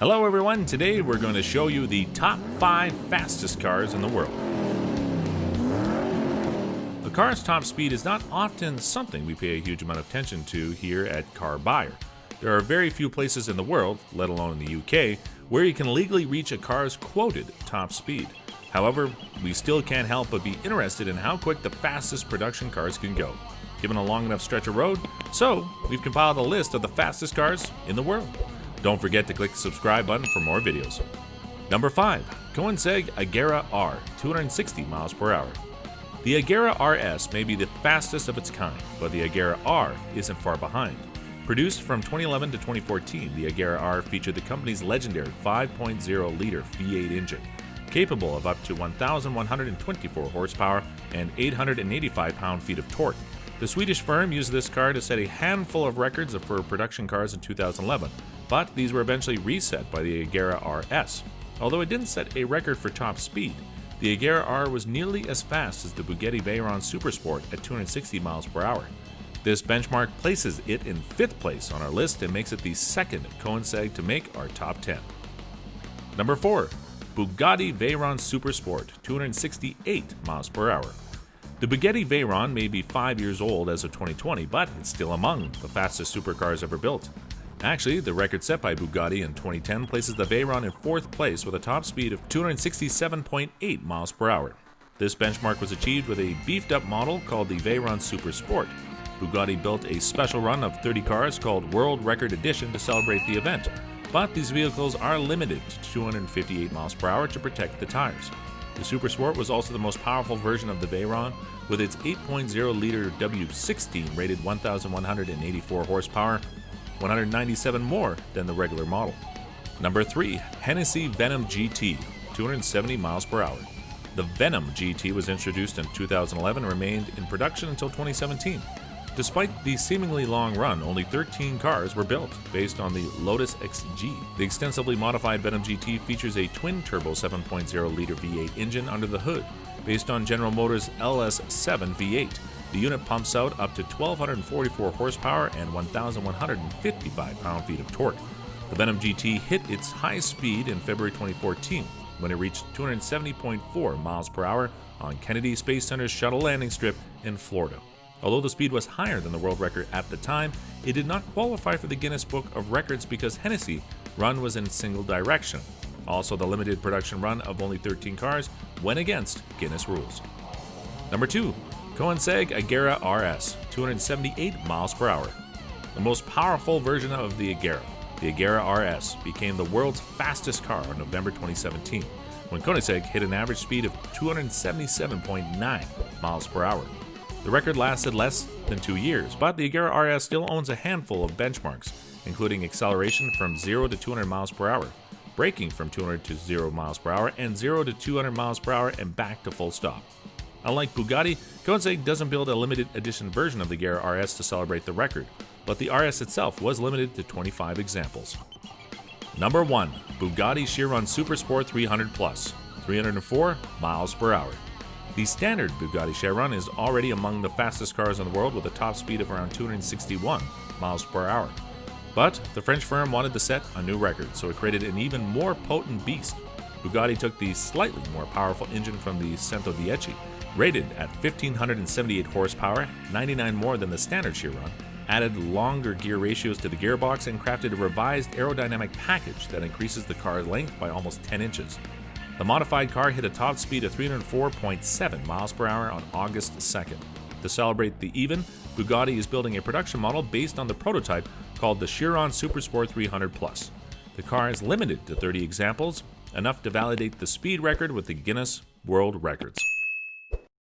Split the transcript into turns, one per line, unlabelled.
Hello everyone, today we're going to show you the top 5 fastest cars in the world. A car's top speed is not often something we pay a huge amount of attention to here at Car Buyer. There are very few places in the world, let alone in the UK, where you can legally reach a car's quoted top speed. However, we still can't help but be interested in how quick the fastest production cars can go, given a long enough stretch of road, so we've compiled a list of the fastest cars in the world. Don't forget to click the subscribe button for more videos. Number 5. Koenigsegg Agera R, 260 miles per hour. The Agera RS may be the fastest of its kind, but the Agera R isn't far behind. Produced from 2011 to 2014, the Agera R featured the company's legendary 5.0-liter V8 engine, capable of up to 1,124 horsepower and 885 pound-feet of torque. The Swedish firm used this car to set a handful of records for production cars in 2011, but these were eventually reset by the Agera RS. Although it didn't set a record for top speed, the Agera R was nearly as fast as the Bugatti Veyron Supersport at 260 miles per hour. This benchmark places it in 5th place on our list and makes it the second Koenigsegg to make our top 10. Number 4. Bugatti Veyron Supersport, 268 miles per hour. The Bugatti Veyron may be 5 years old as of 2020, but it's still among the fastest supercars ever built. Actually, the record set by Bugatti in 2010 places the Veyron in 4th place with a top speed of 267.8 miles per hour. This benchmark was achieved with a beefed-up model called the Veyron Supersport. Bugatti built a special run of 30 cars called World Record Edition to celebrate the event, but these vehicles are limited to 258 miles per hour to protect the tires. The Supersport was also the most powerful version of the Veyron, with its 8.0-liter W16 rated 1,184 horsepower, 197 more than the regular model. Number 3. Hennessy Venom GT, 270 miles per hour. The Venom GT was introduced in 2011 and remained in production until 2017. Despite the seemingly long run, only 13 cars were built, based on the Lotus XG. The extensively modified Venom GT features a twin-turbo 7.0-liter V8 engine under the hood, based on General Motors' LS7 V8. The unit pumps out up to 1,244 horsepower and 1,155 pound-feet of torque. The Venom GT hit its highest speed in February 2014, when it reached 270.4 miles per hour on Kennedy Space Center's shuttle landing strip in Florida. Although the speed was higher than the world record at the time, it did not qualify for the Guinness Book of Records because Hennessy run was in single direction. Also, the limited production run of only 13 cars went against Guinness rules. Number 2. Koenigsegg Agera RS, 278 miles per hour. The most powerful version of the Agera RS, became the world's fastest car in November 2017, when Koenigsegg hit an average speed of 277.9 miles per hour. The record lasted less than 2 years, but the Agera RS still owns a handful of benchmarks, including acceleration from 0 to 200 miles per hour, braking from 200 to 0 miles per hour, and 0 to 200 miles per hour and back to full stop. Unlike Bugatti, Koenigsegg doesn't build a limited edition version of the Agera RS to celebrate the record, but the RS itself was limited to 25 examples. Number 1. Bugatti Chiron Supersport 300 Plus, 304 miles per hour. The standard Bugatti Chiron is already among the fastest cars in the world with a top speed of around 261 miles per hour. But the French firm wanted to set a new record, so it created an even more potent beast. Bugatti took the slightly more powerful engine from the 110, rated at 1,578 horsepower, 99 more than the standard Chiron, added longer gear ratios to the gearbox, and crafted a revised aerodynamic package that increases the car's length by almost 10 inches. The modified car hit a top speed of 304.7 miles per hour on August 2nd. To celebrate the event, Bugatti is building a production model based on the prototype called the Chiron Supersport 300 Plus. The car is limited to 30 examples, enough to validate the speed record with the Guinness World Records.